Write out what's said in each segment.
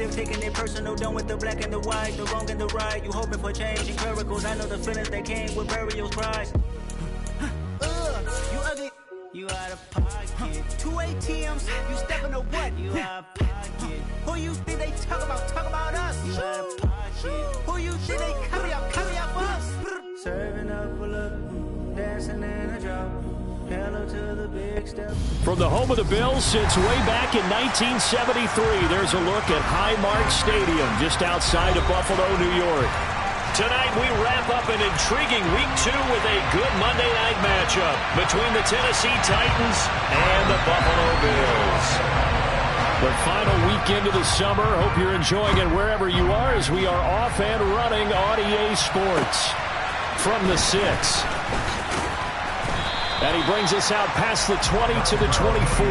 negative, taking it personal, done with the black and the white, the wrong and the right. You hoping for change and miracles. I know the feelings that came with burials, cries. You ugly. You out of pocket. 2 ATMs, you stepping to what? You out of pocket. Who you think they talk about us? You out of pocket. Who you think they carry up us? Serving up a look, dancing in a drop. Hello to the big step. From the home of the Bills since way back in 1973, there's a look at Highmark Stadium just outside of Buffalo, New York. Tonight we wrap up an intriguing Week 2 with a good Monday night matchup between the Tennessee Titans and the Buffalo Bills. The final weekend of the summer. Hope you're enjoying it wherever you are as we are off and running on EA Sports from the 6. And he brings us out past the 20 to the 24.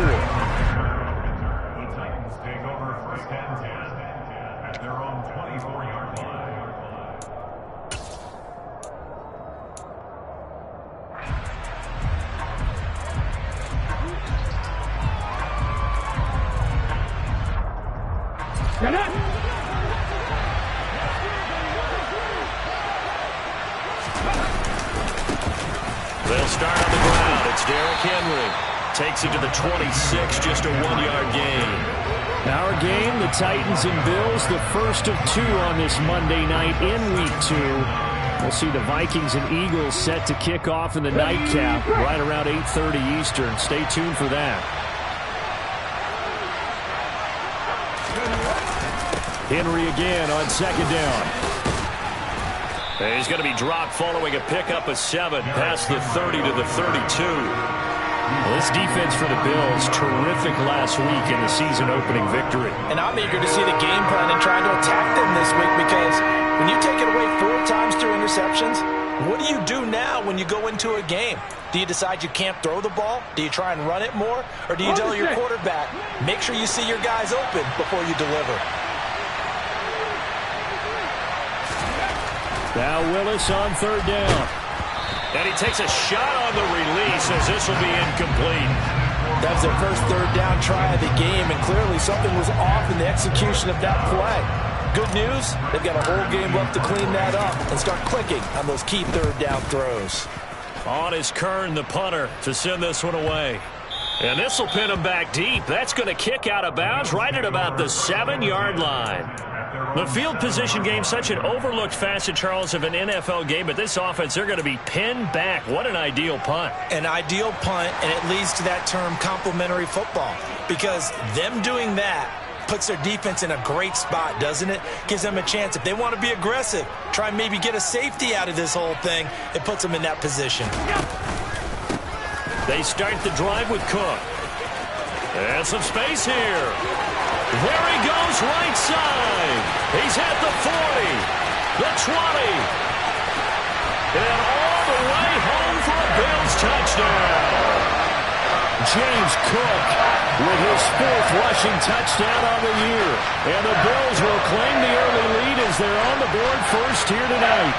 They'll start on the ground. It's Derrick Henry. Takes it to the 26, just a 1-yard gain. Our game, the Titans and Bills, the first of 2 on this Monday night in Week 2. We'll see the Vikings and Eagles set to kick off in the nightcap right around 8:30 Eastern. Stay tuned for that. Henry again on second down. He's going to be dropped following a pickup of 7 past the 30 to the 32. Well, this defense for the Bills, terrific last week in the season-opening victory. And I'm eager to see the game plan and trying to attack them this week because when you take it away 4 times through interceptions, what do you do now when you go into a game? Do you decide you can't throw the ball? Do you try and run it more? Or do you tell your quarterback, make sure you see your guys open before you deliver? Now Willis on third down. And he takes a shot on the release as this will be incomplete. That was their first third down try of the game, and clearly something was off in the execution of that play. Good news, they've got a whole game left to clean that up and start clicking on those key third down throws. On is Kern, the punter, to send this one away. And this will pin him back deep. That's going to kick out of bounds right at about the 7-yard line. The field position game, such an overlooked facet, Charles, of an NFL game, but this offense, they're going to be pinned back. What an ideal punt. An ideal punt, and it leads to that term complementary football, because them doing that puts their defense in a great spot, doesn't it? Gives them a chance. If they want to be aggressive, try and maybe get a safety out of this whole thing, it puts them in that position. They start the drive with Cook. And some space here. There he goes, right side. He's at the 40, the 20, and all the way home for a Bills touchdown. James Cook with his 4th rushing touchdown on the year. And the Bills will claim the early lead as they're on the board first here tonight.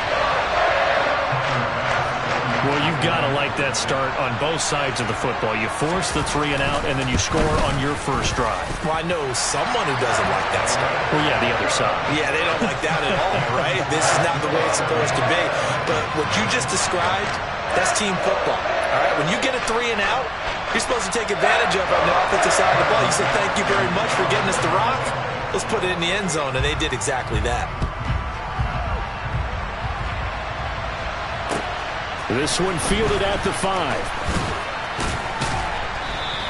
Well, you've got to like that start on both sides of the football. You force the 3 and out, and then you score on your first drive. Well, I know someone who doesn't like that start. Well, yeah, the other side. Yeah, they don't like that at all, right? This is not the way it's supposed to be. But what you just described, that's team football. All right, when you get a 3 and out, you're supposed to take advantage of it on the offensive side of the ball. You said, thank you very much for getting us the rock. Let's put it in the end zone, and they did exactly that. This one fielded at the 5.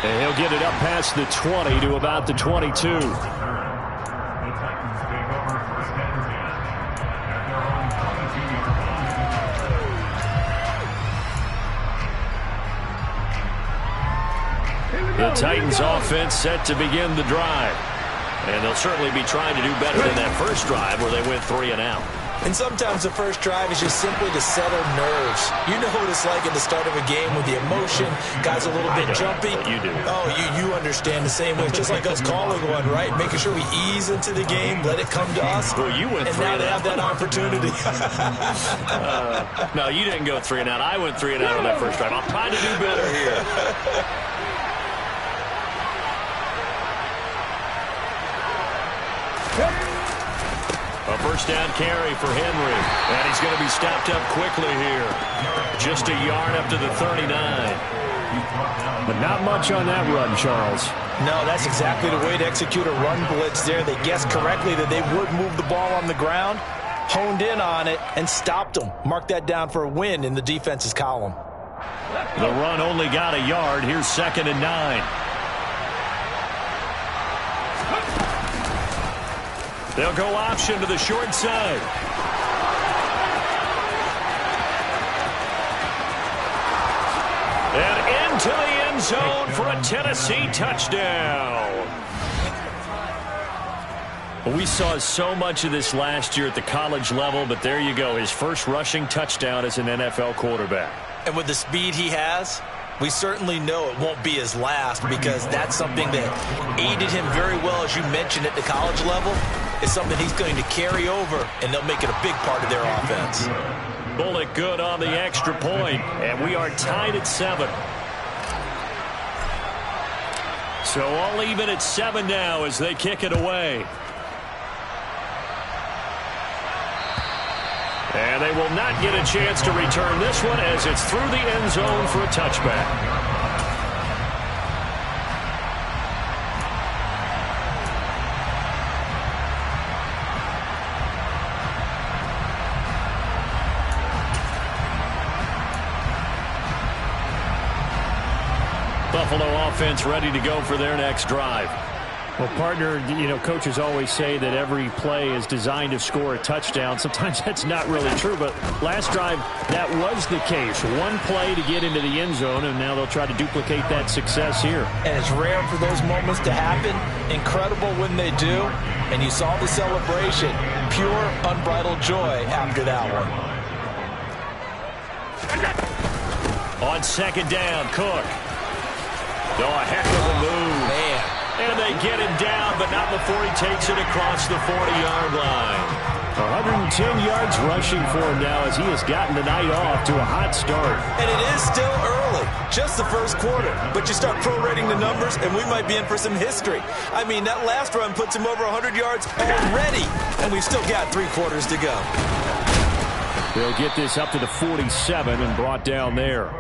And he'll get it up past the 20 to about the 22. The Titans offense set to begin the drive. And they'll certainly be trying to do better than that first drive where they went 3 and out. And sometimes the first drive is just simply to settle nerves. You know what it's like at the start of a game with the emotion. Guys a little bit jumpy. You do. Oh, you understand the same way. Just like us calling one, right? Making sure we ease into the game, let it come to us. Well, you went 3 and now they have that opportunity. No, you didn't go 3 and out. I went 3 and out on that first drive. I'll try to do better here. A first down carry for Henry. And he's going to be stopped up quickly here. Just a yard up to the 39. But not much on that run, Charles. No, that's exactly the way to execute a run blitz there. They guessed correctly that they would move the ball on the ground, honed in on it, and stopped them. Mark that down for a win in the defense's column. The run only got a yard. Here's 2nd and 9. They'll go option to the short side. And into the end zone for a Tennessee touchdown. We saw so much of this last year at the college level, but there you go. His first rushing touchdown as an NFL quarterback. And with the speed he has, we certainly know it won't be his last, because that's something that aided him very well, as you mentioned, at the college level. It's something he's going to carry over, and they'll make it a big part of their offense. Bullet good on the extra point, and we are tied at 7. So all even at 7 now as they kick it away. And they will not get a chance to return this one, as it's through the end zone for a touchback. Buffalo offense ready to go for their next drive. Well, partner, coaches always say that every play is designed to score a touchdown. Sometimes that's not really true, but last drive, that was the case. One play to get into the end zone, and now they'll try to duplicate that success here. And it's rare for those moments to happen. Incredible when they do. And you saw the celebration. Pure, unbridled joy after that one. On 2nd down, Cook. Oh, a heck of a move. Man. And they get him down, but not before he takes it across the 40-yard line. 110 yards rushing for him now, as he has gotten the night off to a hot start. And it is still early, just the first quarter. But you start prorating the numbers, and we might be in for some history. I mean, that last run puts him over 100 yards already, and we've still got 3 quarters to go. They'll get this up to the 47 and brought down there.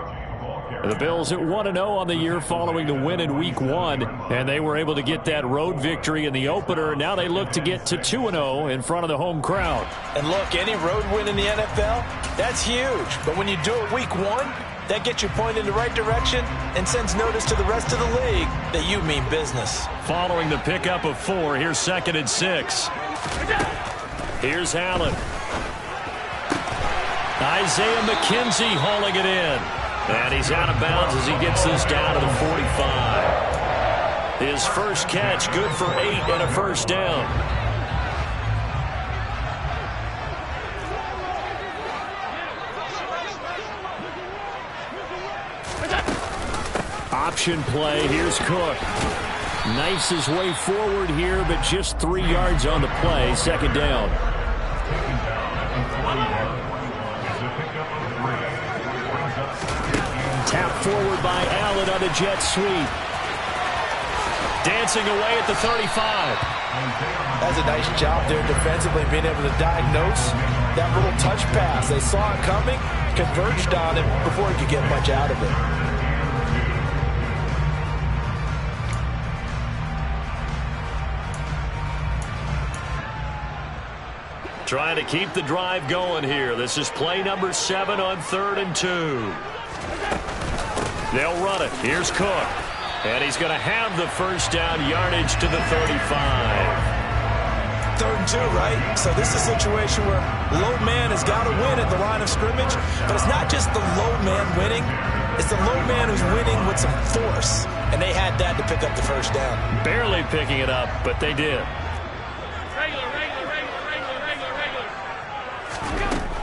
The Bills at 1-0 on the year following the win in Week 1, and they were able to get that road victory in the opener. Now they look to get to 2-0 in front of the home crowd. And look, any road win in the NFL, that's huge. But when you do it Week 1, that gets you pointed in the right direction and sends notice to the rest of the league that you mean business. Following the pickup of 4, here's 2nd and 6. Here's Allen. Isaiah McKenzie hauling it in. And he's out of bounds as he gets this down to the 45. His first catch, good for 8 and a first down. Option play. Here's Cook. Knifes his way forward here, but just 3 yards on the play. 2nd down. Tap forward by Allen on a jet sweep. Dancing away at the 35. That's a nice job there defensively, being able to diagnose that little touch pass. They saw it coming, converged on it before he could get much out of it. Trying to keep the drive going here. This is play number 7 on 3rd and 2. They'll run it. Here's Cook. And he's going to have the first down, yardage to the 35. 3rd and 2, right? So this is a situation where low man has got to win at the line of scrimmage. But it's not just the low man winning. It's the low man who's winning with some force. And they had that to pick up the first down. Barely picking it up, but they did.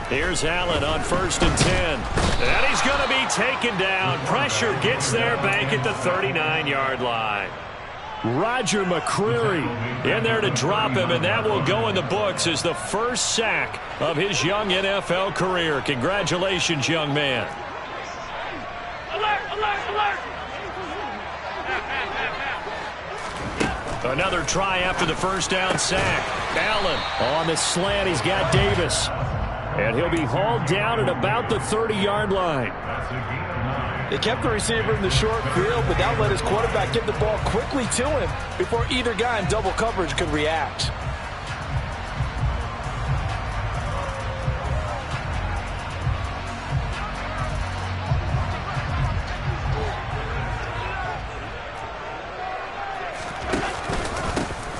Here's Allen on 1st and 10. And he's going to be taken down. Pressure gets there back at the 39-yard line. Roger McCreary in there to drop him, and that will go in the books as the first sack of his young NFL career. Congratulations, young man. Alert, alert, alert! Another try after the first down sack. Allen on the slant. He's got Davis. And he'll be hauled down at about the 30-yard line. They kept the receiver in the short field, but now let his quarterback get the ball quickly to him before either guy in double coverage could react.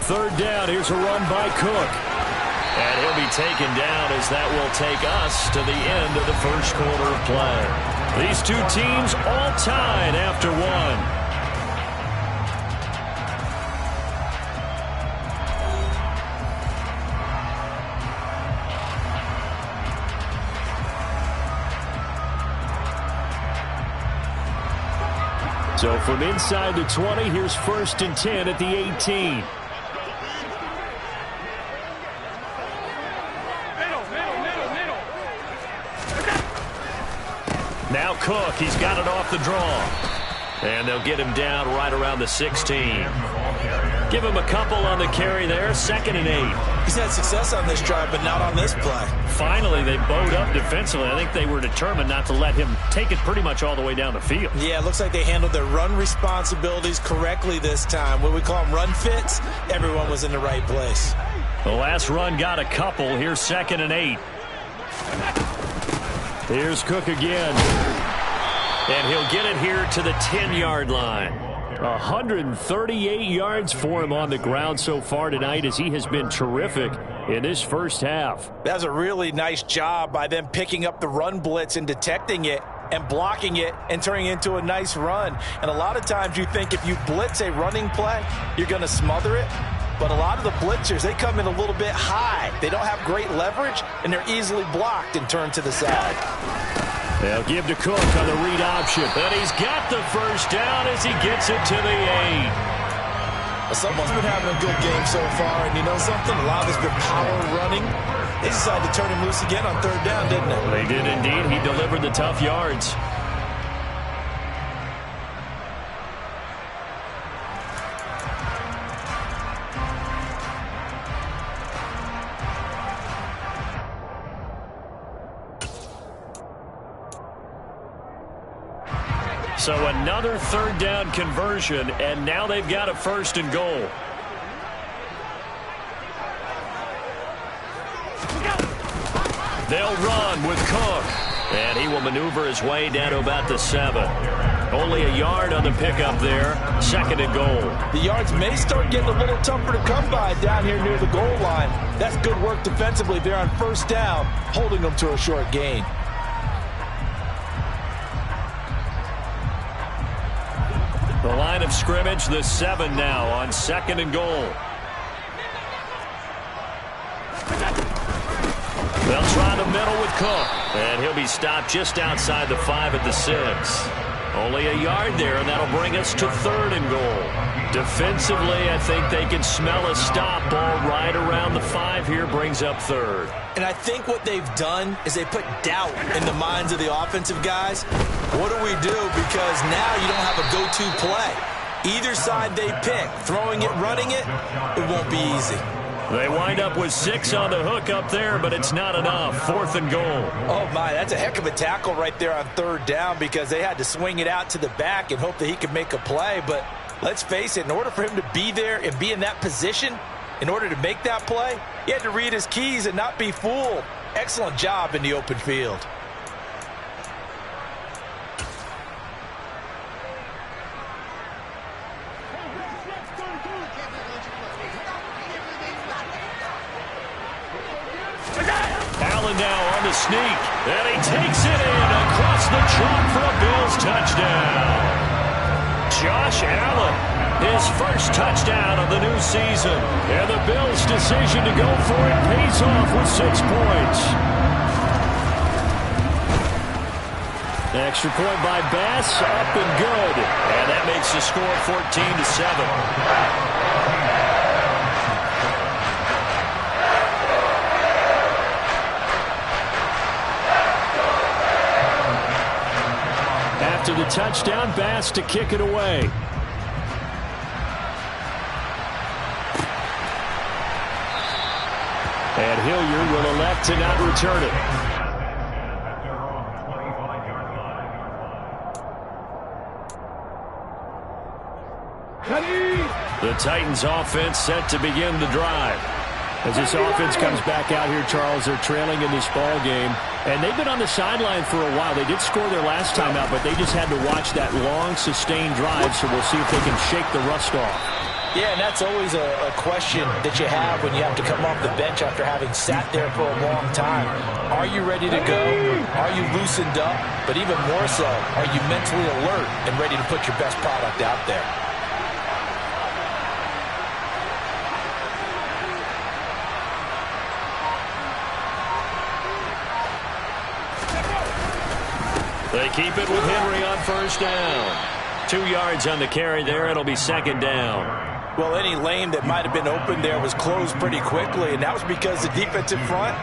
Third down. Here's a run by Cook. And he'll be taken down as that will take us to the end of the first quarter of play. These two teams all tied after one. So from inside the 20, here's 1st and 10 at the 18. Now Cook, he's got it off the draw. And they'll get him down right around the 16. Give him a couple on the carry there, 2nd and 8. He's had success on this drive, but not on this play. Finally, they bowed up defensively. I think they were determined not to let him take it pretty much all the way down the field. Yeah, it looks like they handled their run responsibilities correctly this time. What we call them run fits, everyone was in the right place. The last run got a couple. Here's 2nd and 8. Here's Cook again. And he'll get it here to the 10-yard line. 138 yards for him on the ground so far tonight as he has been terrific in this first half. That was a really nice job by them picking up the run blitz and detecting it and blocking it and turning it into a nice run. And a lot of times you think if you blitz a running play, you're going to smother it. But a lot of the blitzers, they come in a little bit high. They don't have great leverage, and they're easily blocked and turned to the side. They'll give to Cook on the read option. And he's got the first down as he gets it to the 8. Someone's been having a good game so far, and you know something? A lot of it's been power running. They decided to turn him loose again on 3rd down, didn't they? They did indeed. He delivered the tough yards. So another 3rd down conversion, and now they've got a 1st and goal. They'll run with Cook, and he will maneuver his way down to about the 7. Only a yard on the pickup there, 2nd and goal. The yards may start getting a little tougher to come by down here near the goal line. That's good work defensively there on 1st down, holding them to a short gain. The line of scrimmage, the 7 now on 2nd and goal. They'll try the middle with Cook. And he'll be stopped just outside the 5 at the 6. Only a yard there, and that'll bring us to 3rd and goal. Defensively, I think they can smell a stop ball right around the 5 here, brings up 3rd. And I think what they've done is they put doubt in the minds of the offensive guys. What do we do? Because now you don't have a go-to play. Either side they pick, throwing it, running it, it won't be easy. They wind up with 6 on the hook up there, but it's not enough. 4th and goal. Oh, my, that's a heck of a tackle right there on 3rd down because they had to swing it out to the back and hope that he could make a play. But let's face it, in order for him to be there and be in that position, in order to make that play, he had to read his keys and not be fooled. Excellent job in the open field. Allen now on the sneak, and he takes it in across the chalk for a Bills touchdown. Josh Allen, his first touchdown of the new season, and the Bills' decision to go for it pays off with 6 points. Extra point by Bass, up and good. And that makes the score 14-7. After the touchdown, Bass to kick it away. And Hilliard will elect to not return it. The Titans offense set to begin the drive. As this offense comes back out here, Charles, they're trailing in this ball game. And they've been on the sideline for a while. They did score their last time out, but they just had to watch that long, sustained drive, so we'll see if they can shake the rust off. Yeah, and that's always a question that you have when you have to come off the bench after having sat there for a long time. Are you ready to go? Are you loosened up? But even more so, are you mentally alert and ready to put your best product out there? They keep it with Henry on first down. 2 yards on the carry there. It'll be second down. Well, any lane that might have been open there was closed pretty quickly, and that was because the defensive front,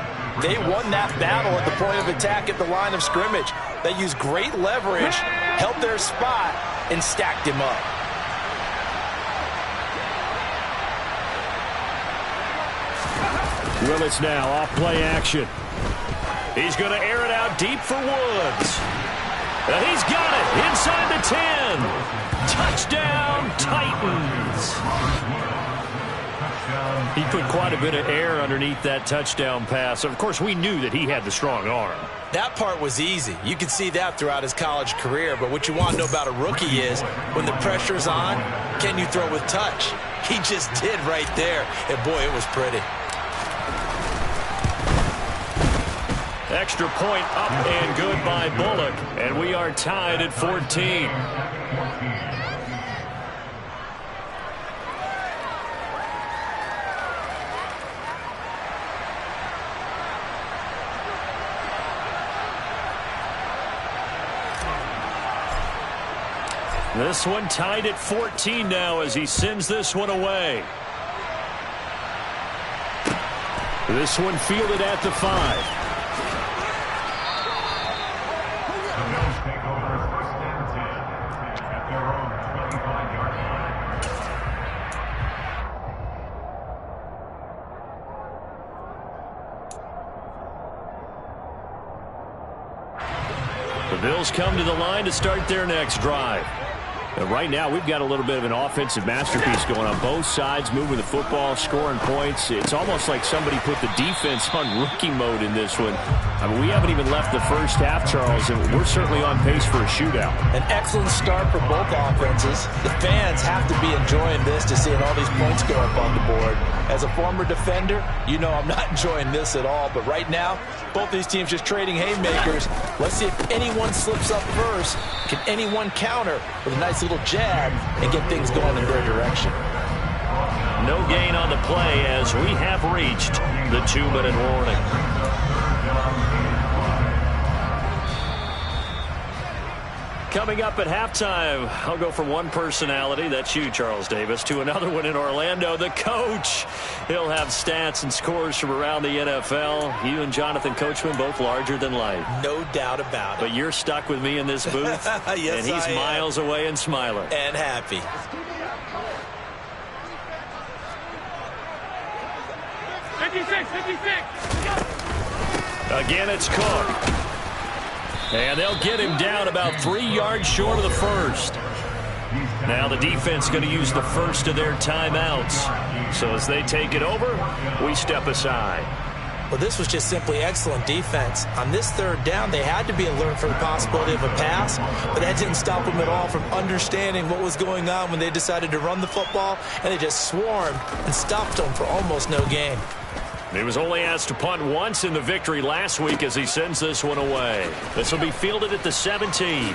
they won that battle at the point of attack at the line of scrimmage. They used great leverage, held their spot, and stacked him up. Willis now off play action. He's going to air it out deep for Woods. He's got it inside the 10. Touchdown, Titans. He put quite a bit of air underneath that touchdown pass. Of course, we knew that he had the strong arm. That part was easy. You can see that throughout his college career. But what you want to know about a rookie is when the pressure's on, can you throw with touch? He just did right there. And, boy, it was pretty. Extra point up and good by Bullock. And we are tied at 14. This one tied at 14 now as he sends this one away. This one fielded at the 5. The Bills come to the line to start their next drive. And right now, we've got a little bit of an offensive masterpiece going on. Both sides moving the football, scoring points. It's almost like somebody put the defense on rookie mode in this one. I mean, we haven't even left the first half, Charles, and we're certainly on pace for a shootout. An excellent start for both offenses. The fans have to be enjoying this to seeing all these points go up on the board. As a former defender, you know I'm not enjoying this at all. But right now, both these teams just trading haymakers. Let's see if anyone slips up first. Can anyone counter with a nice little jab and get things going in their direction? No gain on the play as we have reached the 2-minute warning. Coming up at halftime, I'll go from one personality, that's you, Charles Davis, to another one in Orlando, the coach. He'll have stats and scores from around the NFL. You and Jonathan Coachman, both larger than life. No doubt about it. But you're stuck with me in this booth, yes, and he's miles away and smiling. And happy. Again, it's Cook. And they'll get him down about 3 yards short of the first. Now the defense going to use the first of their timeouts. So as they take it over, we step aside. Well, this was just simply excellent defense. On this third down, they had to be alert for the possibility of a pass, but that didn't stop them at all from understanding what was going on when they decided to run the football, and they just swarmed and stopped them for almost no gain. He was only asked to punt once in the victory last week as he sends this one away. This will be fielded at the 17.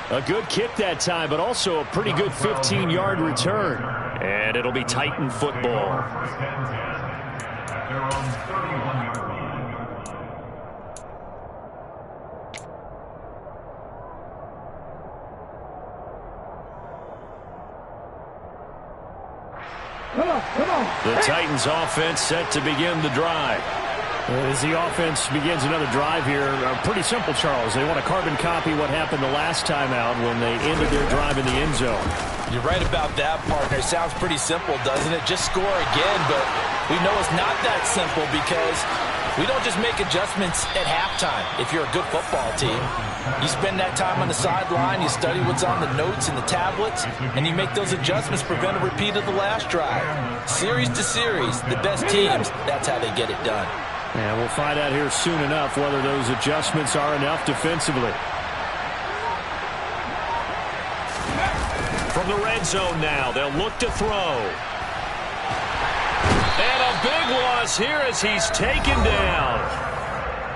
A good kick that time, but also a pretty good 15-yard return. And it'll be Titan football. The Titans offense set to begin the drive. As the offense begins another drive here, pretty simple, Charles. They want to carbon copy what happened the last time out when they ended their drive in the end zone. You're right about that, partner. Sounds pretty simple, doesn't it? Just score again, but We know it's not that simple because we don't just make adjustments at halftime if you're a good football team. You spend that time on the sideline, you study what's on the notes and the tablets, and you make those adjustments to prevent a repeat of the last drive. Series to series, the best teams, that's how they get it done. And we'll find out here soon enough whether those adjustments are enough defensively. From the red zone now, they'll look to throw. And a big loss here as he's taken down.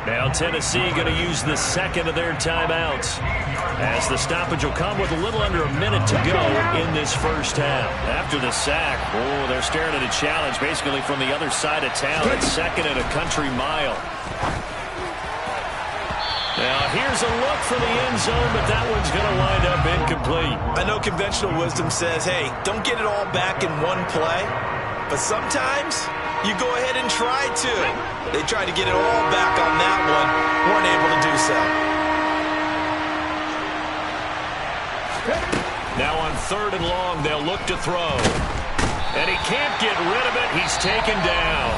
Now Tennessee going to use the second of their timeouts, as the stoppage will come with a little under a minute to go in this first half. After the sack, they're staring at a challenge basically from the other side of town. It's second and a country mile. Now here's a look for the end zone, but that one's going to wind up incomplete. I know conventional wisdom says, hey, don't get it all back in one play. But sometimes you go ahead and try to. They tried to get it all back on that one. Weren't able to do so. Now on 3rd and long, they'll look to throw. And he can't get rid of it. He's taken down.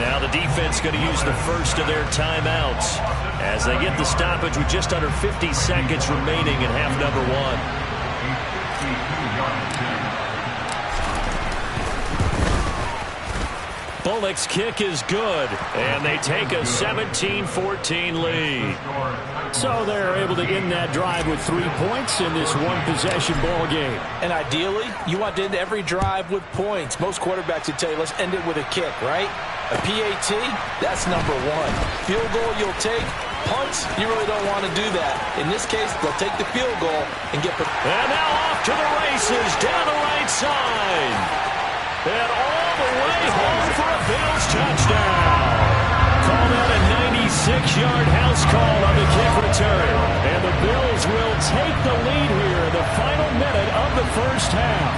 Now the defense going to use the first of their timeouts as they get the stoppage with just under 50 seconds remaining in half number 1. Bullock's kick is good, and they take a 17-14 lead. So they're able to end that drive with 3 points in this one-possession ball game. And ideally, you want to end every drive with points. Most quarterbacks would tell you, let's end it with a kick, right? A PAT, that's number 1. Field goal you'll take. Punts, you really don't want to do that. In this case, they'll take the field goal and get... And now off to the races down the right side. And all the way home for a Bills touchdown. Call that a 96-yard house call on the kick return. And the Bills will take the lead here in the final minute of the first half.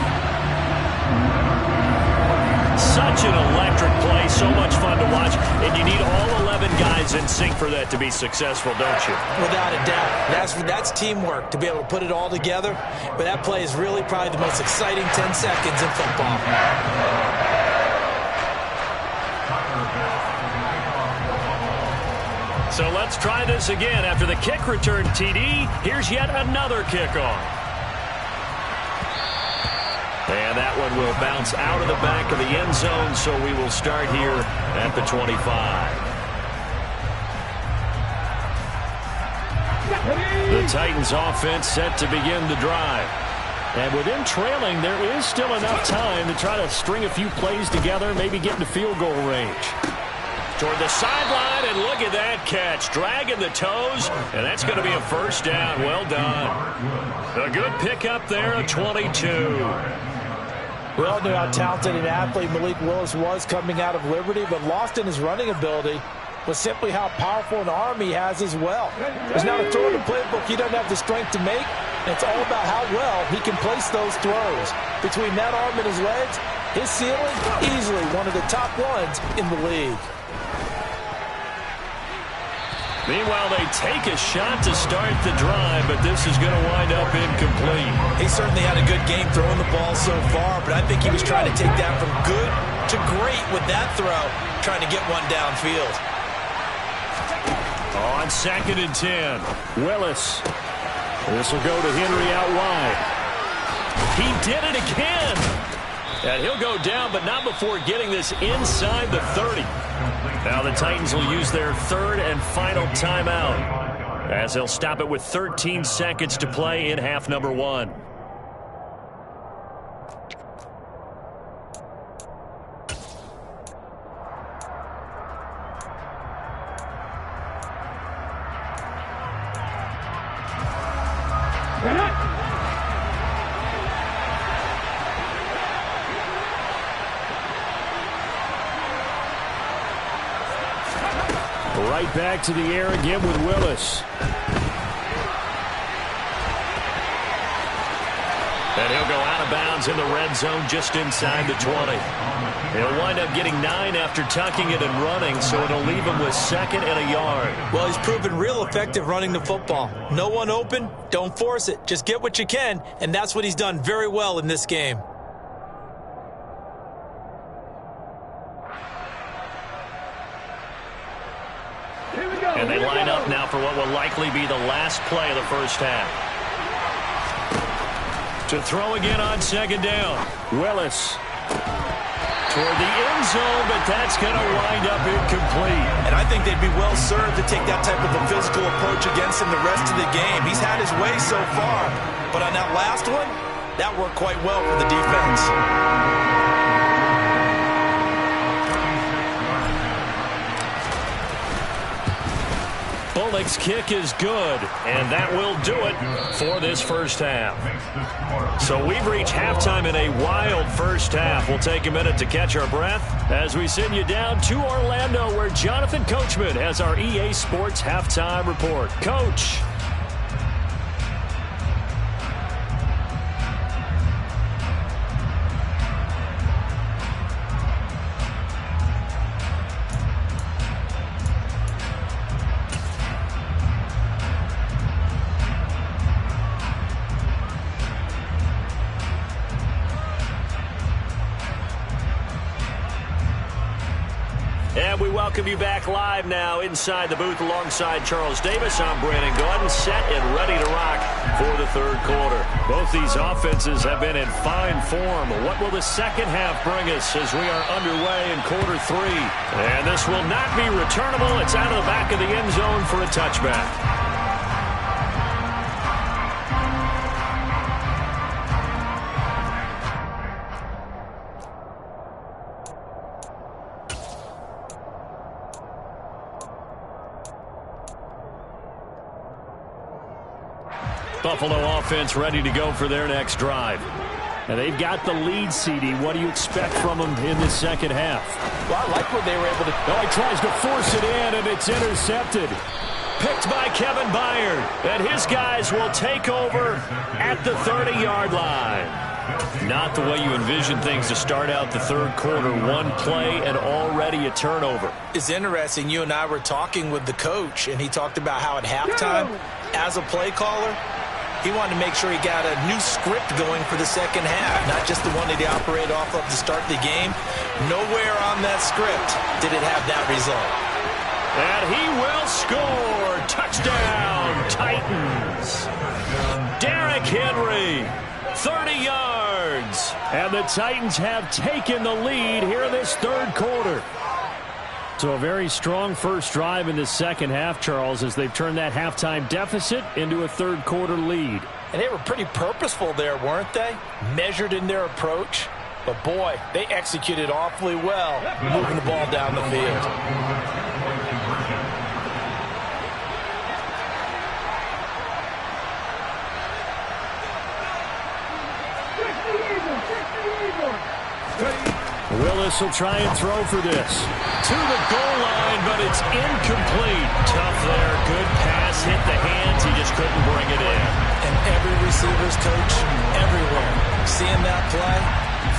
Such an electric play, so much fun to watch, and you need all 11 guys in sync for that to be successful, don't you? Without a doubt. That's teamwork, to be able to put it all together. But that play is really probably the most exciting 10 seconds in football. So let's try this again. After the kick return TD, here's yet another kickoff. And that one will bounce out of the back of the end zone, so we will start here at the 25. The Titans offense set to begin the drive. And with them trailing, there is still enough time to try to string a few plays together, maybe get into field goal range. Toward the sideline, and look at that catch. Dragging the toes, and that's going to be a first down. Well done. A good pickup there, a 22. We all knew how talented an athlete Malik Willis was coming out of Liberty, but lost in his running ability was simply how powerful an arm he has as well. There's not a throw in the playbook he doesn't have the strength to make, and it's all about how well he can place those throws. Between that arm and his legs, his ceiling, easily one of the top ones in the league. Meanwhile, they take a shot to start the drive, but this is going to wind up incomplete. He certainly had a good game throwing the ball so far, but I think he was trying to take that from good to great with that throw, trying to get one downfield. On 2nd and 10, Willis. This will go to Henry out wide. He did it again. And he'll go down, but not before getting this inside the 30. Now the Titans will use their 3rd and final timeout, as they'll stop it with 13 seconds to play in half number 1. Right back to the air again with Willis. And he'll go out of bounds in the red zone just inside the 20. He'll wind up getting 9 after tucking it and running, so it'll leave him with 2nd and a yard. Well, he's proven real effective running the football. No one open, don't force it. Just get what you can, and that's what he's done very well in this game. And they line up now for what will likely be the last play of the first half. To throw again on second down. Willis toward the end zone, but that's going to wind up incomplete. And I think they'd be well served to take that type of a physical approach against him the rest of the game. He's had his way so far, but on that last one, that worked quite well for the defense. Bullock's kick is good, and that will do it for this first half. So we've reached halftime in a wild first half. We'll take a minute to catch our breath as we send you down to Orlando, where Jonathan Coachman has our EA Sports Halftime Report. Coach. And we welcome you back live now inside the booth alongside Charles Davis. I'm Brandon Gordon, set and ready to rock for the third quarter. Both these offenses have been in fine form. What will the second half bring us as we are underway in quarter three? And this will not be returnable. It's out of the back of the end zone for a touchback. Buffalo offense ready to go for their next drive. And they've got the lead, CD. What do you expect from them in the second half? Well, I like what they were able to do. Oh, he tries to force it in, and it's intercepted. Picked by Kevin Byard. And his guys will take over at the 30-yard line. Not the way you envision things to start out the third quarter. One play and already a turnover. It's interesting. You and I were talking with the coach, and he talked about how at halftime, as a play caller, he wanted to make sure he got a new script going for the second half, not just the one that he operated off of to start the game. Nowhere on that script did it have that result. And he will score. Touchdown, Titans. Derrick Henry, 30 yards. And the Titans have taken the lead here in this third quarter. So a very strong first drive in the second half, Charles, as they've turned that halftime deficit into a third quarter lead. And they were pretty purposeful there, weren't they? Measured in their approach. But, boy, they executed awfully well moving the ball down the field. Willis will try and throw for this. To the goal line, but it's incomplete. Tough there. Good pass. Hit the hands. He just couldn't bring it in. And every receiver's coach, everywhere, seeing that play,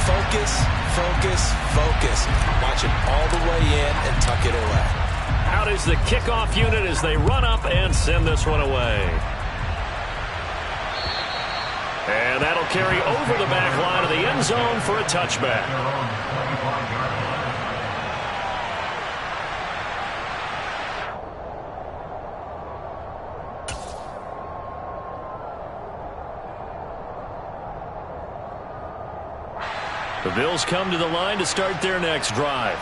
focus, focus, focus. Watch it all the way in and tuck it away. Out is the kickoff unit as they run up and send this one away. And that'll carry over the back line of the end zone for a touchback. The Bills come to the line to start their next drive.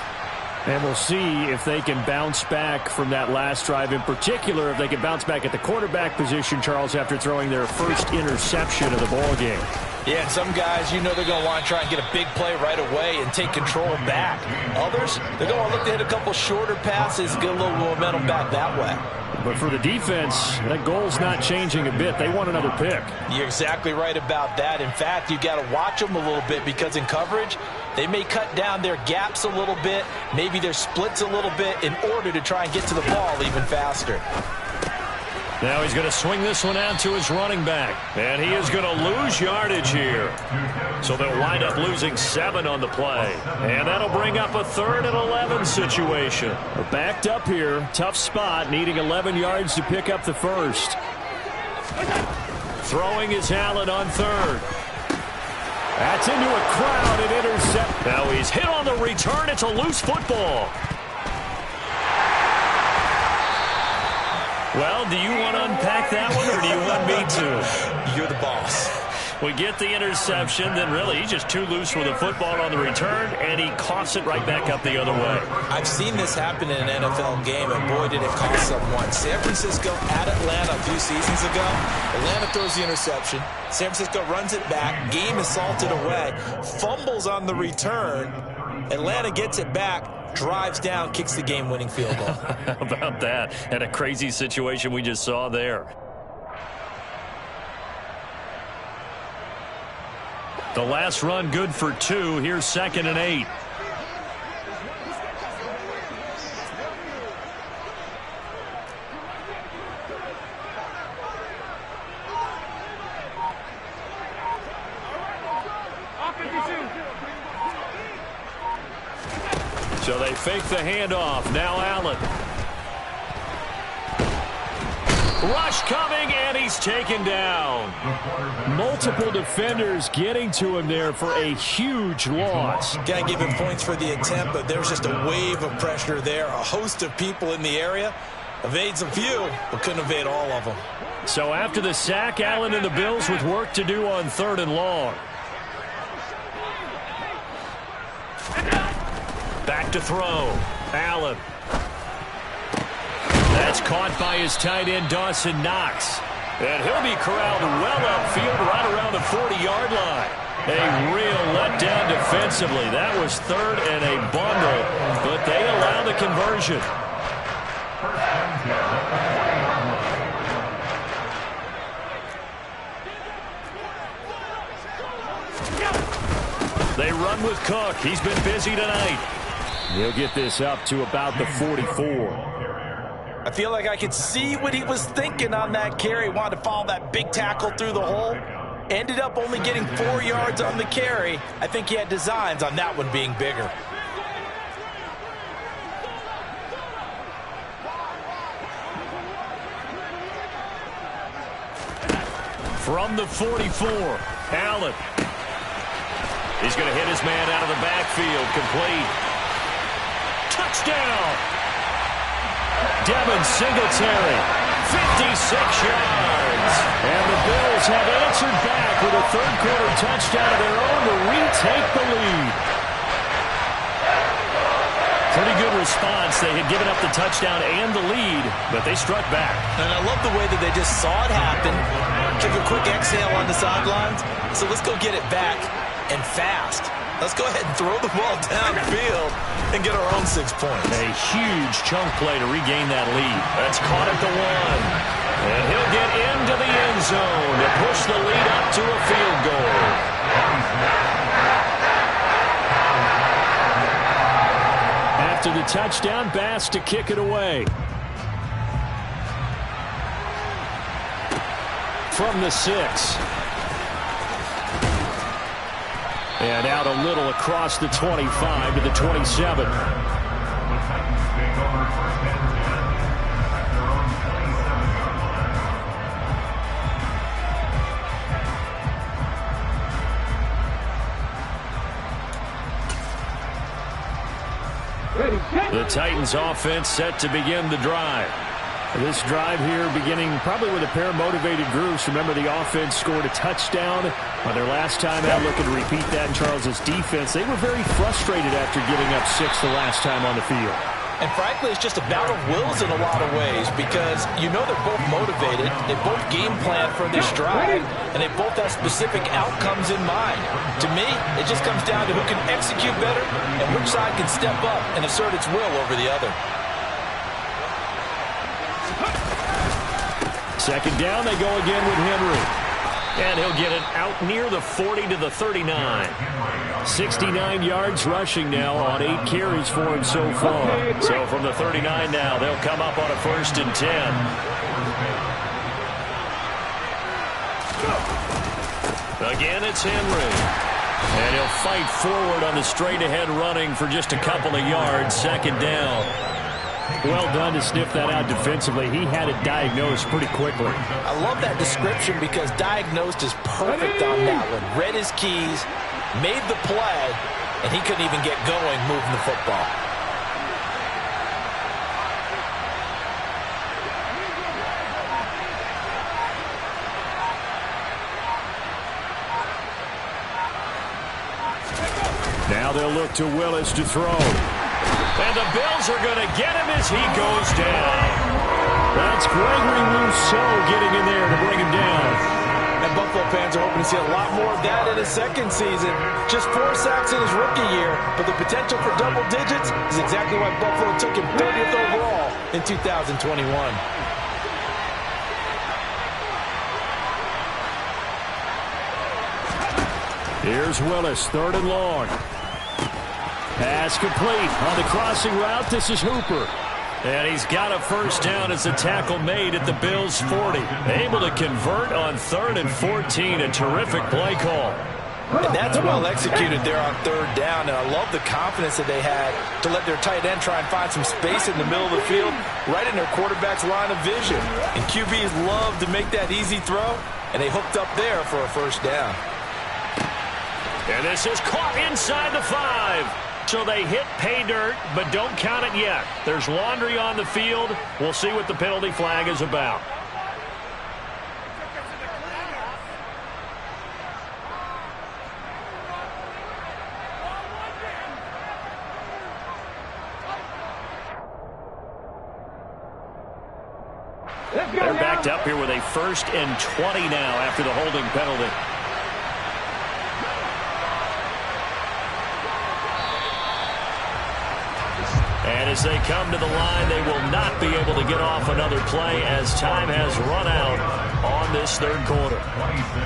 And we'll see if they can bounce back from that last drive. In particular, if they can bounce back at the quarterback position, Charles, after throwing their first interception of the ball game. Yeah, and some guys, you know they're going to want to try and get a big play right away and take control back. Others, they're going to look to hit a couple shorter passes, get a little momentum back that way. But for the defense, that goal's not changing a bit. They want another pick. You're exactly right about that. In fact, you got to watch them a little bit because in coverage, they may cut down their gaps a little bit, maybe their splits a little bit in order to try and get to the ball even faster. Now he's going to swing this one out to his running back. And he is going to lose yardage here. So they'll wind up losing 7 on the play. And that'll bring up a 3rd and 11 situation. We're backed up here. Tough spot, needing 11 yards to pick up the first. Throwing is Allen on 3rd. That's into a crowd and intercept. Now he's hit on the return. It's a loose football. Well, do you want to unpack that one, or do you want me to? You're the boss. We get the interception, then really he's just too loose with the football on the return, and he coughs it right back up the other way. I've seen this happen in an NFL game, and boy, did it cost someone. San Francisco at Atlanta a few seasons ago. Atlanta throws the interception. San Francisco runs it back. Game is salted away. Fumbles on the return. Atlanta gets it back, drives down, kicks the game-winning field goal. How about that? And a crazy situation we just saw there. The last run good for 2. Here's 2nd and 8. So they fake the handoff. Now Allen. Rush coming, and he's taken down. Multiple defenders getting to him there for a huge loss. Can't give him points for the attempt, but there's just a wave of pressure there. A host of people in the area. Evades a few, but couldn't evade all of them. So after the sack, Allen and the Bills with work to do on 3rd and long. Back to throw. Allen. That's caught by his tight end, Dawson Knox. And he'll be corralled well upfield right around the 40-yard line. A real letdown defensively. That was 3rd and a bundle, but they allow the conversion. They run with Cook. He's been busy tonight. He'll get this up to about the 44. I feel like I could see what he was thinking on that carry. Wanted to follow that big tackle through the hole. Ended up only getting 4 yards on the carry. I think he had designs on that one being bigger. From the 44, Allen. He's going to hit his man out of the backfield. Complete. Touchdown! Devin Singletary, 56 yards. And the Bills have answered back with a third-quarter touchdown of their own to retake the lead. Pretty good response. They had given up the touchdown and the lead, but they struck back. And I love the way that they just saw it happen, took a quick exhale on the sidelines. So let's go get it back, and fast. Let's go ahead and throw the ball downfield and get our own 6 points. A huge chunk play to regain that lead. That's caught at the 1. And he'll get into the end zone to push the lead up to a field goal. After the touchdown, Bass to kick it away. From the 6. And out a little across the 25 to the 27. The Titans offense set to begin the drive. This drive here beginning probably with a pair of motivated groups. Remember, the offense scored a touchdown on their last time out. Looking to repeat that in Charles's defense. They were very frustrated after giving up 6 the last time on the field. And frankly, it's just a battle of wills in a lot of ways because you know they're both motivated. They both game plan for this drive, and they both have specific outcomes in mind. To me, it just comes down to who can execute better and which side can step up and assert its will over the other. Second down, they go again with Henry. And he'll get it out near the 40 to the 39. 69 yards rushing now on 8 carries for him so far. So from the 39 now, they'll come up on a 1st and 10. Again, it's Henry. And he'll fight forward on the straight-ahead running for just a couple of yards. Second down. Well done to sniff that out defensively. He had it diagnosed pretty quickly. I love that description because diagnosed is perfect on that one. Read his keys, made the play, and he couldn't even get going moving the football. to Willis to throw. And the Bills are going to get him as he goes down. That's Gregory Rousseau getting in there to bring him down. And Buffalo fans are hoping to see a lot more of that in his second season. Just 4 sacks in his rookie year, but the potential for double digits is exactly why Buffalo took him 30th overall in 2021. Here's Willis, 3rd and long. Pass complete on the crossing route. This is Hooper. And he's got a first down as the tackle made at the Bills' 40. Able to convert on 3rd and 14. A terrific play call. And that's well executed there on 3rd down. And I love the confidence that they had to let their tight end try and find some space in the middle of the field, right in their quarterback's line of vision. And QBs love to make that easy throw, and they hooked up there for a first down. And this is caught inside the 5. So they hit pay dirt, but don't count it yet. There's laundry on the field. We'll see what the penalty flag is about. They're backed up here with a 1st and 20 now after the holding penalty. And as they come to the line, they will not be able to get off another play as time has run out on this 3rd quarter.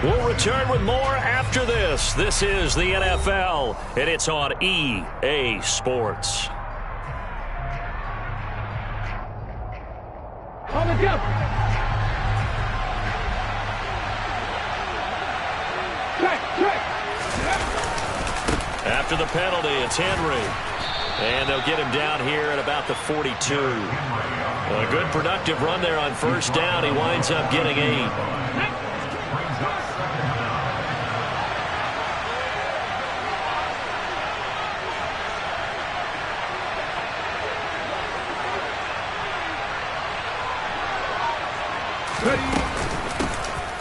We'll return with more after this. This is the NFL, and it's on EA Sports. On the jump. Track. After the penalty, it's Henry. And they'll get him down here at about the 42. A good productive run there on 1st down. He winds up getting 8.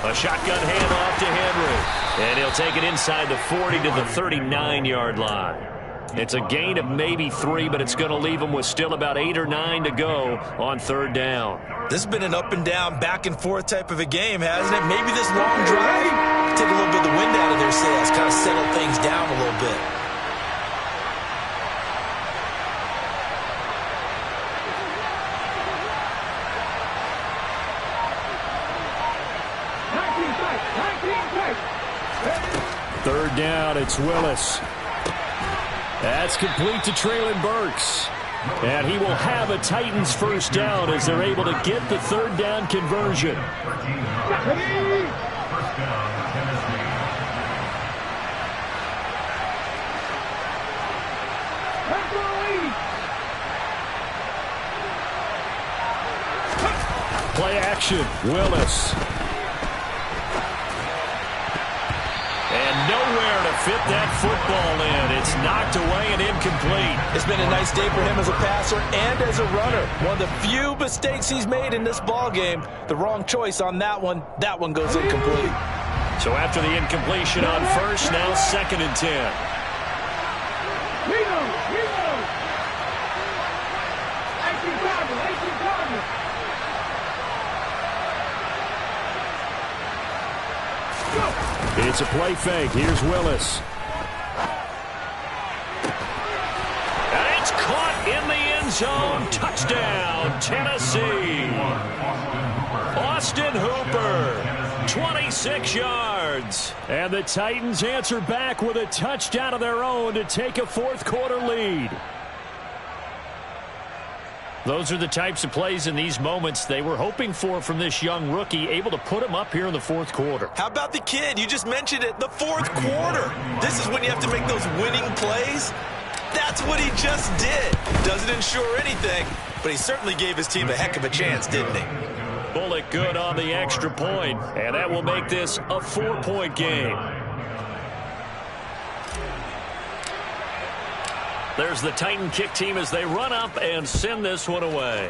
A shotgun handoff to Henry. And he'll take it inside the 40 to the 39-yard line. It's a gain of maybe 3, but it's going to leave them with still about 8 or 9 to go on 3rd down. This has been an up and down, back and forth type of a game, hasn't it? Maybe this long drive take a little bit of the wind out of their sails, kind of settle things down a little bit. Third down, it's Willis. That's complete to Traylon Burks. And he will have a Titans first down as they're able to get the 3rd down conversion. Play action, Willis. And nowhere to fit that football in. It's knocked away and incomplete. It's been a nice day for him as a passer and as a runner. One of the few mistakes he's made in this ball game. The wrong choice on that one. That one goes incomplete. So after the incompletion on first, now 2nd and 10. It's a play fake. Here's Willis. And it's caught in the end zone. Touchdown, Tennessee. Austin Hooper, 26 yards. And the Titans answer back with a touchdown of their own to take a 4th quarter lead. Those are the types of plays in these moments they were hoping for from this young rookie, able to put him up here in the 4th quarter. How about the kid? You just mentioned it, the 4th quarter. This is when you have to make those winning plays. That's what he just did. Doesn't ensure anything, but he certainly gave his team a heck of a chance, didn't he? Bullet good on the extra point, and that will make this a 4-point game. There's the Titan kick team as they run up and send this one away.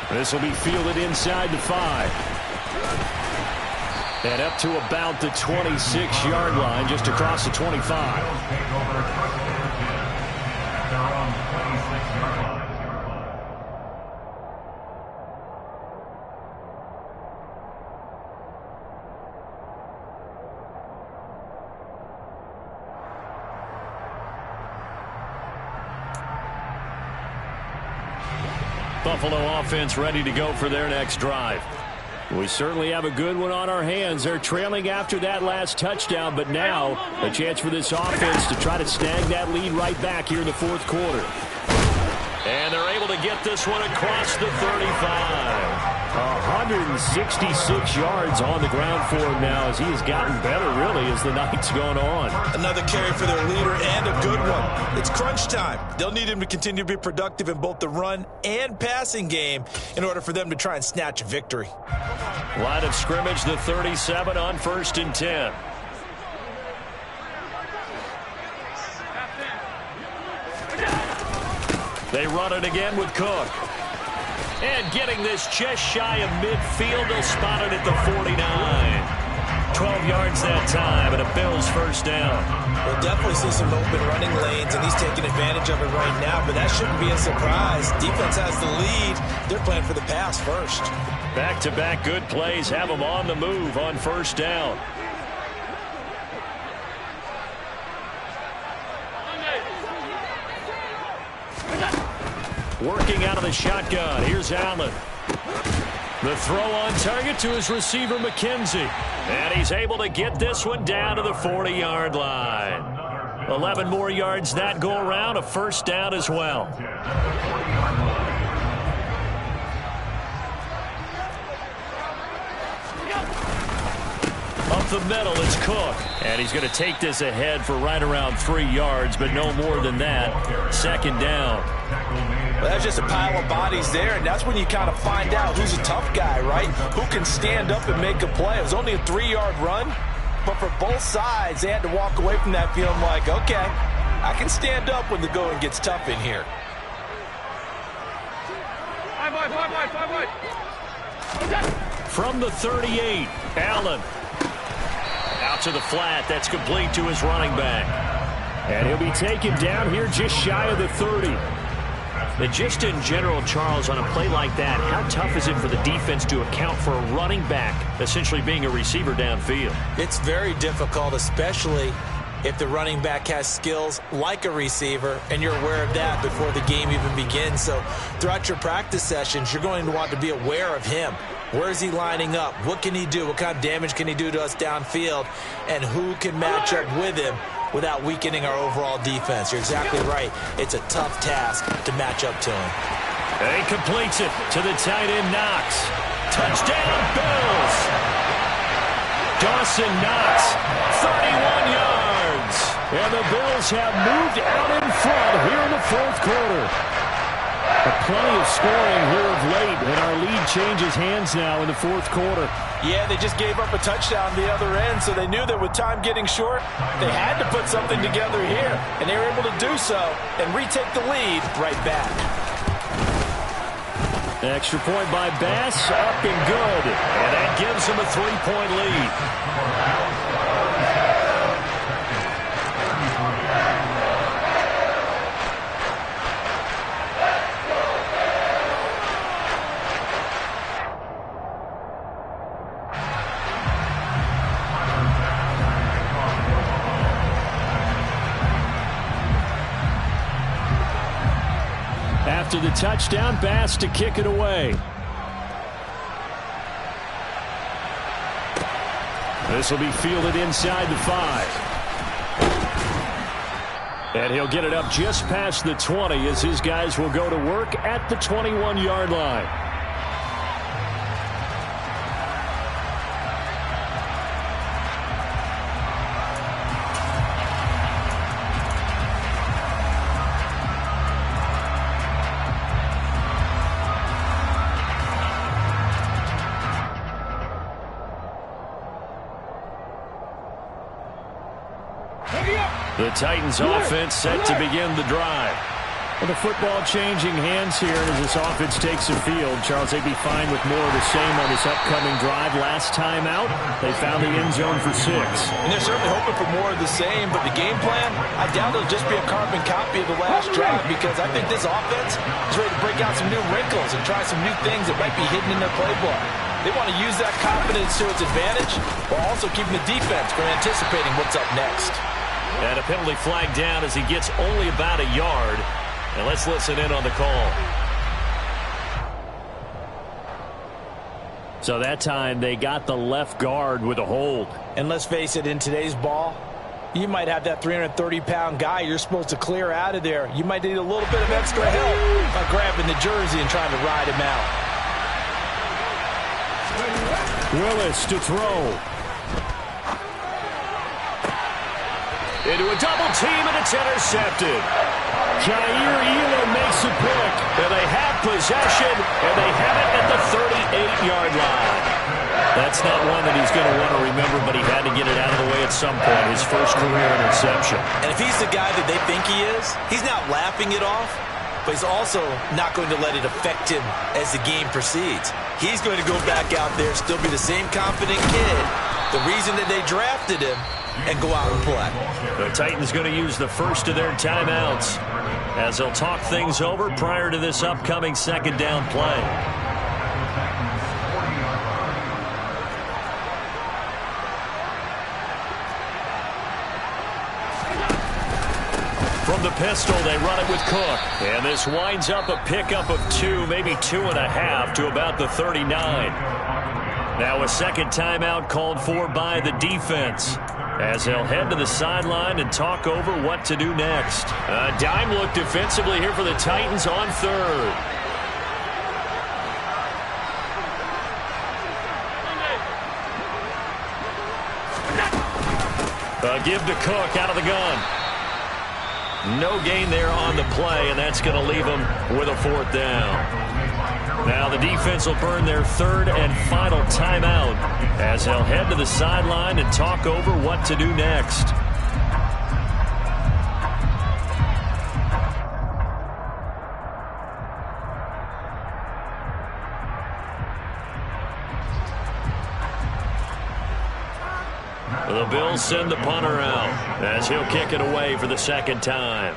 This will be fielded inside the 5. And up to about the 26-yard line, just across the 25. Buffalo offense ready to go for their next drive. We certainly have a good one on our hands. They're trailing after that last touchdown, but now a chance for this offense to try to snag that lead right back here in the fourth quarter. And they're able to get this one across the 35. 166 yards on the ground for him now as he has gotten better, really, as the night's gone on. Another carry for their leader and a good one. It's crunch time. They'll need him to continue to be productive in both the run and passing game in order for them to try and snatch a victory. Line of scrimmage, the 37 on 1st and 10. They run it again with Cook. And getting this just shy of midfield, they'll spot it at the 49. 12 yards that time, and a Bills first down. We'll definitely see some open running lanes, and he's taking advantage of it right now, but that shouldn't be a surprise. Defense has the lead. They're playing for the pass first. Back-to-back good plays have them on the move on first down. Working out of the shotgun. Here's Allen. The throw on target to his receiver, McKenzie. And he's able to get this one down to the 40-yard line. 11 more yards that go around. A first down as well. Up the middle, it's Cook. And he's going to take this ahead for right around 3 yards, but no more than that. Second down. Well, that's just a pile of bodies there, and that's when you kind of find out who's a tough guy, right? Who can stand up and make a play. It was only a 3-yard run, but for both sides, they had to walk away from that feeling like, okay, I can stand up when the going gets tough in here. From the 38, Allen. Out to the flat. That's complete to his running back. And he'll be taken down here just shy of the 30. But just in general, Charles, on a play like that, how tough is it for the defense to account for a running back essentially being a receiver downfield? It's very difficult, especially if the running back has skills like a receiver, and you're aware of that before the game even begins. So throughout your practice sessions, you're going to want to be aware of him. Where is he lining up? What can he do? What kind of damage can he do to us downfield? And who can match up with him without weakening our overall defense? You're exactly right. It's a tough task to match up to him. And he completes it to the tight end, Knox. Touchdown, Bills! Dawson Knox, 31 yards. And the Bills have moved out in front here in the fourth quarter. Plenty of scoring here of late, and our lead changes hands now in the fourth quarter. Yeah, they just gave up a touchdown the other end, so they knew that with time getting short, they had to put something together here, and they were able to do so and retake the lead right back. Extra point by Bass, up and good. And that gives them a 3-point lead. After the touchdown, Bass to kick it away. This will be fielded inside the 5. And he'll get it up just past the 20 as his guys will go to work at the 21-yard line. The Titans offense set to begin the drive. Well, the football changing hands here as this offense takes the field. Charles, they'd be fine with more of the same on this upcoming drive. Last time out, they found the end zone for 6. And they're certainly hoping for more of the same, but the game plan, I doubt it'll just be a carbon copy of the last drive, because I think this offense is ready to break out some new wrinkles and try some new things that might be hidden in their playbook. They want to use that confidence to its advantage while also keeping the defense from anticipating what's up next. And a penalty flag down as he gets only about a yard. And let's listen in on the call. So that time they got the left guard with a hold. And let's face it, in today's ball, you might have that 330-pound guy you're supposed to clear out of there. You might need a little bit of extra help by grabbing the jersey and trying to ride him out. Willis to throw. Into a double team, and it's intercepted. Jair Elam makes a pick. And they have possession, and they have it at the 38-yard line. That's not one that he's going to want to remember, but he had to get it out of the way at some point, his first career interception. And if he's the guy that they think he is, he's not laughing it off, but he's also not going to let it affect him as the game proceeds. He's going to go back out there, still be the same confident kid, the reason that they drafted him, and go out and play. The Titans going to use the first of their timeouts as they'll talk things over prior to this upcoming second down play. From the pistol, they run it with Cook. And this winds up a pickup of 2, maybe 2.5 to about the 39. Now a second timeout called for by the defense, as they'll head to the sideline and talk over what to do next. A dime look defensively here for the Titans on third. A give to Cook out of the gun. No gain there on the play, and that's going to leave them with a 4th down. Now the defense will burn their third and final timeout as they'll head to the sideline and talk over what to do next. The Bills send the punter out as he'll kick it away for the second time.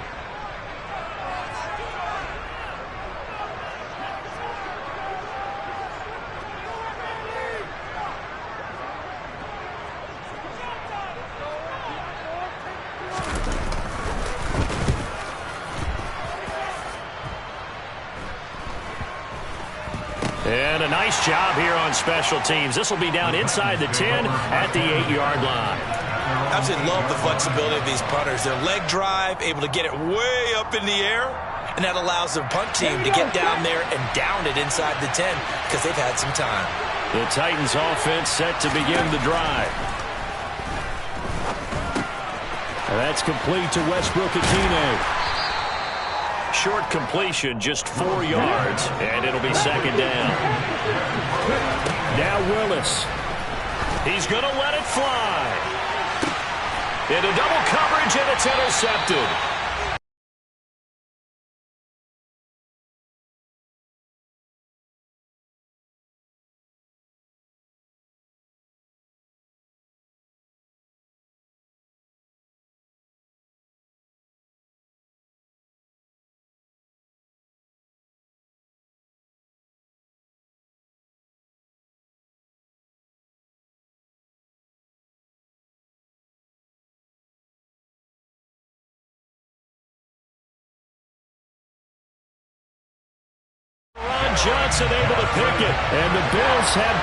And a nice job here on special teams. This will be down inside the 10 at the 8-yard line. I absolutely love the flexibility of these punters. Their leg drive, able to get it way up in the air, and that allows their punt team to get down there and down it inside the 10 because they've had some time. The Titans offense set to begin the drive. And that's complete to Westbrook-Akine. Short completion, just 4 yards, and it'll be second down. Now Willis. He's going to let it fly. Into double coverage, and it's intercepted. Johnson able to pick it, and the Bills have...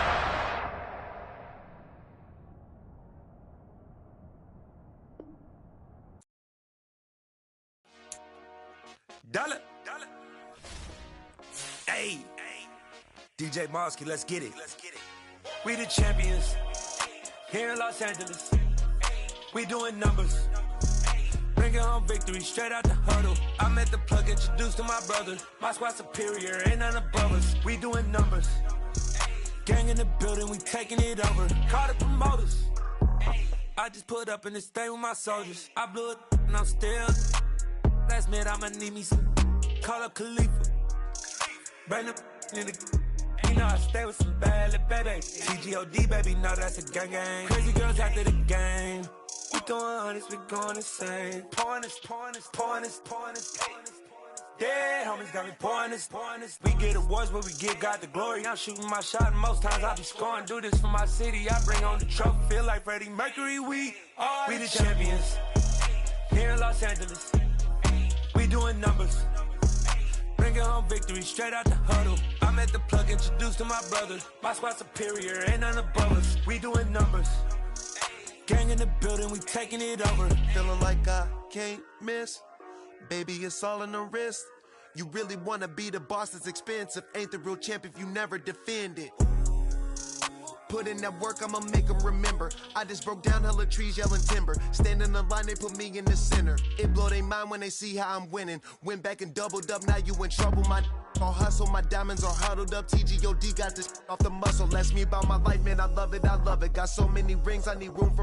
Dollar. Hey. DJ Mosky, let's get it. We the champions here in Los Angeles. We doing numbers. Bringing home victory straight out the huddle. I'm at the plug, introduced to my brother. My squad superior, ain't none above us. We doing numbers. Gang in the building, we taking it over. Call the promoters. I just put up in this thing with my soldiers. I blew it and I'm still. Last minute, I'ma need me some. call up Khalifa. Bring them in the. You know I stay with some bad little baby. TGOD, baby, know that's a gang gang. Crazy girls after the game. We throwing hundreds, we going insane. Pouring this. Yeah, homies got me pouring this. We get awards, but we give God the glory. I'm shooting my shot, and most times I be scoring. Do this for my city, I bring on the trophy. Feel like Freddie Mercury, we the champions. Here in Los Angeles, we doing numbers. Bringing home victory straight out the huddle. I'm at the plug, introduced to my brothers. My squad superior, ain't none above us. We doing numbers. Gang in the building, we taking it over. Feeling like I can't miss. Baby, it's all in the wrist. You really wanna be the boss, it's expensive. Ain't the real champ if you never defend it. Put in that work, I'ma make them remember. I just broke down hella trees, yelling timber. Stand in the line, they put me in the center. It blow they mind when they see how I'm winning. Went back and doubled up, now you in trouble. My all hustle, my diamonds are huddled up. TGOD got this off the muscle. Ask me about my life, man, I love it. Got so many rings, I need room for